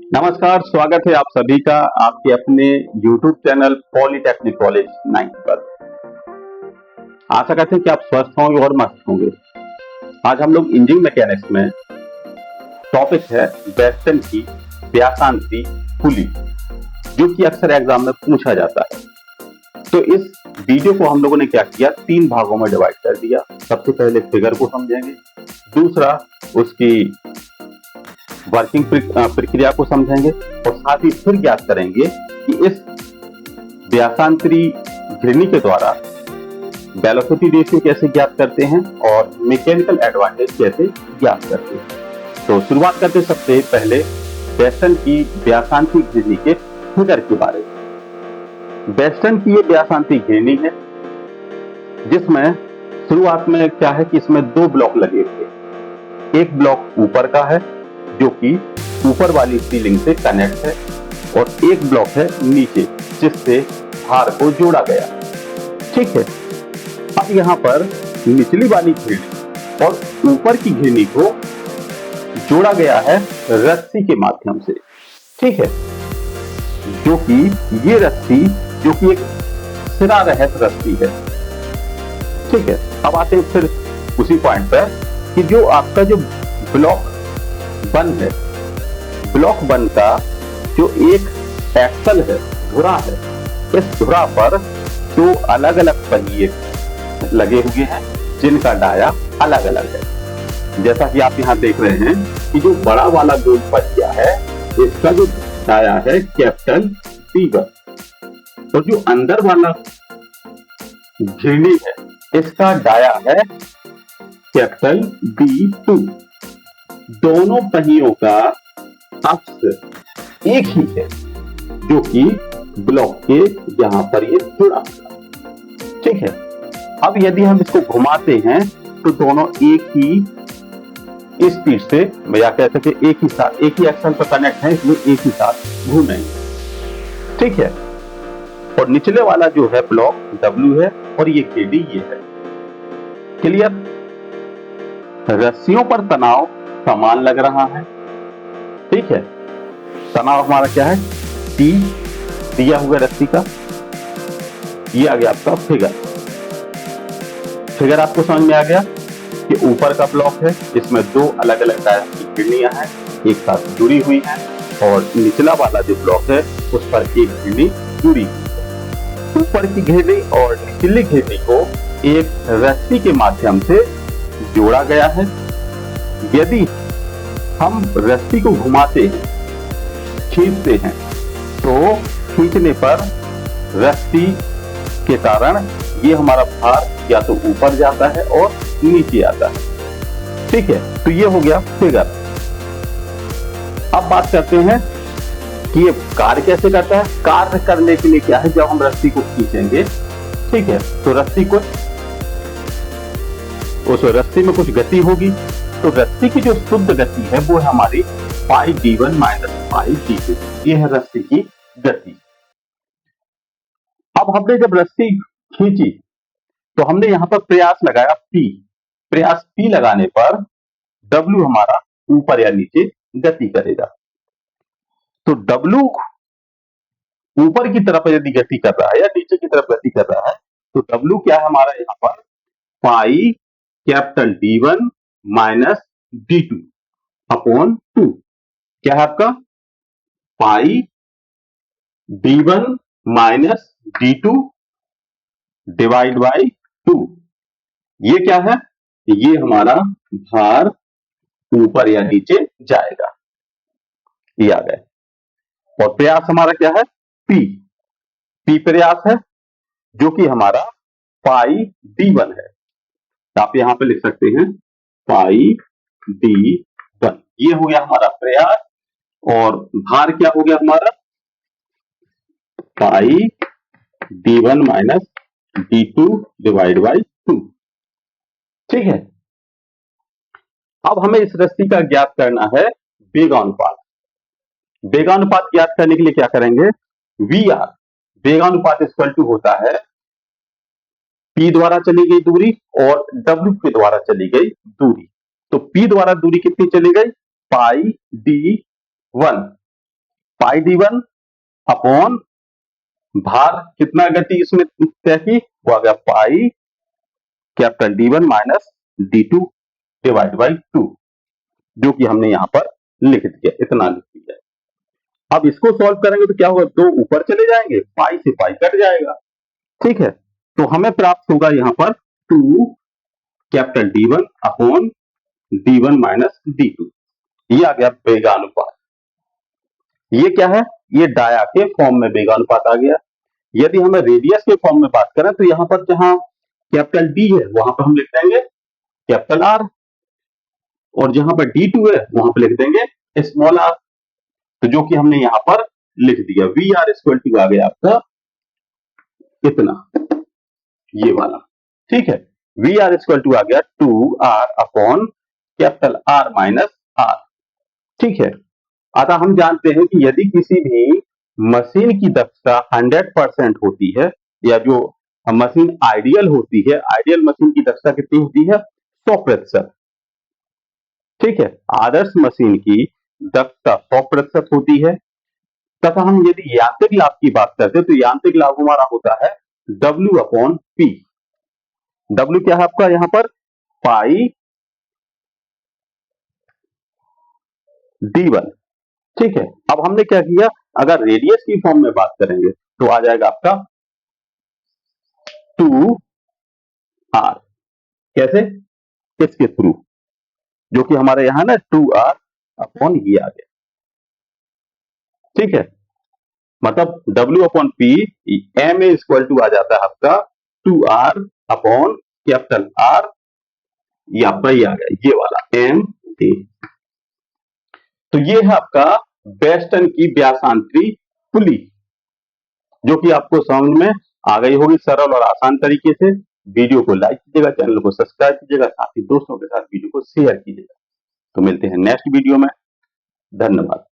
नमस्कार, स्वागत है आप सभी का आपके अपने YouTube चैनल पॉलिटेक्निक कॉलेज 9 पर। आशा करते हैं कि आप स्वस्थ होंगे और मस्त होंगे। आज हम लोग इंजीनियरिंग मैकेनिक्स में टॉपिक है बेस्टन की व्यासांतरी पुली, जो कि अक्सर एग्जाम में पूछा जाता है। तो इस वीडियो को हम लोगों ने क्या किया, 3 भागों में डिवाइड कर दिया। सबसे पहले फिगर को समझेंगे, दूसरा उसकी वर्किंग प्रक्रिया को समझेंगे और साथ ही फिर ज्ञात करेंगे कि इस व्यासांतरी घिरनी के द्वारा वेलोसिटी रेशियो कैसे ज्ञात करते हैं और मैकेनिकल एडवांटेज कैसे ज्ञात करते हैं। तो शुरुआत करते सबसे पहले बेस्टन की व्यासांतरी घिरनी के फिगर के बारे में। बेस्टन की ये व्यासांतरी घिरनी है जिसमें शुरुआत में क्या है कि इसमें 2 ब्लॉक लगे हुए। एक ब्लॉक ऊपर का है जो कि ऊपर वाली सीलिंग से कनेक्ट है और एक ब्लॉक है नीचे जिससे भार को जोड़ा गया। ठीक है, अब यहां पर निचली वाली घिरनी और ऊपर की घिरनी को जोड़ा गया है रस्सी के माध्यम से। ठीक है, जो कि ये रस्सी जो कि एक सिरा रहित रस्सी है। ठीक है, अब आते हैं फिर उसी पॉइंट पर कि जो आपका जो ब्लॉक वन है, ब्लॉक वन का जो एक एक्सल है, धुरा है, इस धुरा पर 2 अलग अलग पहिए लगे हुए हैं जिनका डाया अलग अलग है। जैसा कि आप यहाँ देख रहे हैं कि जो बड़ा वाला गोल पहिया है इसका जो डाया है कैपिटल D1 और जो अंदर वाला घिरनी है इसका डाया है कैपिटल D2। दोनों पहियों का अक्ष एक ही है जो कि ब्लॉक के यहां पर ये जुड़ा हुआ। ठीक है, अब यदि हम इसको घुमाते हैं तो दोनों एक ही स्पीड से या कह सकते एक ही एक्सल पर कनेक्ट है, इसलिए एक ही साथ घूमेंगे। ठीक है, और निचले वाला जो है ब्लॉक W है और ये KD ये है। क्लियर? रस्सियों पर तनाव समान लग रहा है। ठीक है, तनाव हमारा क्या है, T दिया हुआ रस्सी का। ये आ गया आपका फिगर आपको समझ में आ गया कि ऊपर का ब्लॉक है, इसमें 2 अलग अलग टाइप की घिरनियां हैं, एक साथ जुड़ी हुई हैं और निचला वाला जो ब्लॉक है उस पर एक घिरनी जुड़ी हुई है। ऊपर की घिरनी और निचली घिरनी को एक रस्सी के माध्यम से जोड़ा गया है। यदि हम रस्सी को घुमाते हैं, खींचते हैं, तो खींचने पर रस्सी के कारण ये हमारा भार या तो ऊपर जाता है और नीचे आता है। ठीक है, तो ये हो गया फिगर। अब बात करते हैं कि ये कार्य कैसे करता है। कार्य करने के लिए क्या है, जब हम रस्सी को खींचेंगे, ठीक है, तो उस रस्सी में कुछ गति होगी, तो रस्सी की जो शुद्ध गति है वो है हमारी पाई D1 माइनस पाई D2। ये है रस्सी की गति। अब हमने जब रस्सी खींची तो हमने यहां पर प्रयास लगाया P। प्रयास P लगाने पर W हमारा ऊपर या नीचे गति करेगा। तो W ऊपर की तरफ यदि गति कर रहा है या नीचे की तरफ गति कर रहा है तो W क्या है हमारा यहां पर pi capital D1 minus D2 upon 2। क्या है आपका पाई D1 minus D2 divide by 2। ये क्या है, ये हमारा भार ऊपर या नीचे जाएगा। ये आ गए। और प्रयास हमारा क्या है, P प्रयास है जो कि हमारा पाई D1 है। आप यहां पे लिख सकते हैं पाई D1। ये हो गया हमारा प्रयास और भार क्या हो गया हमारा पाई D1 minus D2 divide by 2। ठीक है, अब हमें इस रस्सी का ज्ञात करना है वेगानुपात। वेगानुपात ज्ञात करने के लिए क्या करेंगे, VR वेगानुपात इक्वल टू होता है P द्वारा चली गई दूरी और W के द्वारा चली गई दूरी। तो P द्वारा दूरी कितनी चली गई, पाई D1 पाई D1 अपॉन भार कितना गति इसमें तय की, वो आ गया pi capital D1 minus D2 divide by 2, जो कि हमने यहां पर लिख दिया, इतना लिख दिया। अब इसको सॉल्व करेंगे तो क्या होगा, दो ऊपर चले जाएंगे, पाई से पाई कट जाएगा, ठीक है। तो हमें प्राप्त होगा यहां पर 2 capital D1 upon D1 minus D2, ये आ गया वेगानुपात। ये क्या है, ये डाया के फॉर्म में वेगानुपात आ गया। यदि हमें रेडियस के फॉर्म में बात करें तो यहां पर जहां कैपिटल D है वहां पर हम लिख देंगे कैपिटल R, और जहां पर D2 है वहां पर लिख देंगे स्मॉल r, तो जो कि हमने यहां पर लिख दिया। वी आर इक्वल टू आ गया आपका इतना, ये वाला, ठीक है। वी आर इक्वल टू आ गया 2r upon capital R minus R, ठीक है। अतः हम जानते हैं कि यदि किसी भी मशीन की दक्षता 100% होती है, या जो मशीन आइडियल होती है, आइडियल मशीन की दक्षता कितनी होती है, 100%, ठीक है। आदर्श मशीन की दक्षता 100% होती है। तथा हम यदि यांत्रिक लाभ की बात करते हैं तो यांत्रिक लाभ हमारा होता है W अपॉन P। W क्या है आपका यहां पर, पाई D1, ठीक है। अब हमने क्या किया, अगर रेडियस की फॉर्म में बात करेंगे तो आ जाएगा आपका 2r, कैसे, इसके थ्रू, जो कि हमारे यहां ना 2r अपॉन ये आ गया, ठीक है। मतलब W upon P M equal to आ जाता है आपका 2r अपॉन कैपिटल R, ये आपका ये आ गया, ये वाला M A। तो ये है आपका बेस्टन की व्यासांतरी पुली, जो कि आपको समझ में आ गई होगी सरल और आसान तरीके से। वीडियो को लाइक कीजिएगा, चैनल को सब्सक्राइब कीजिएगा, साथ ही दोस्तों के साथ वीडियो को शेयर कीजिएगा। तो मिलते हैं नेक्स्ट वीडियो में, धन्यवाद।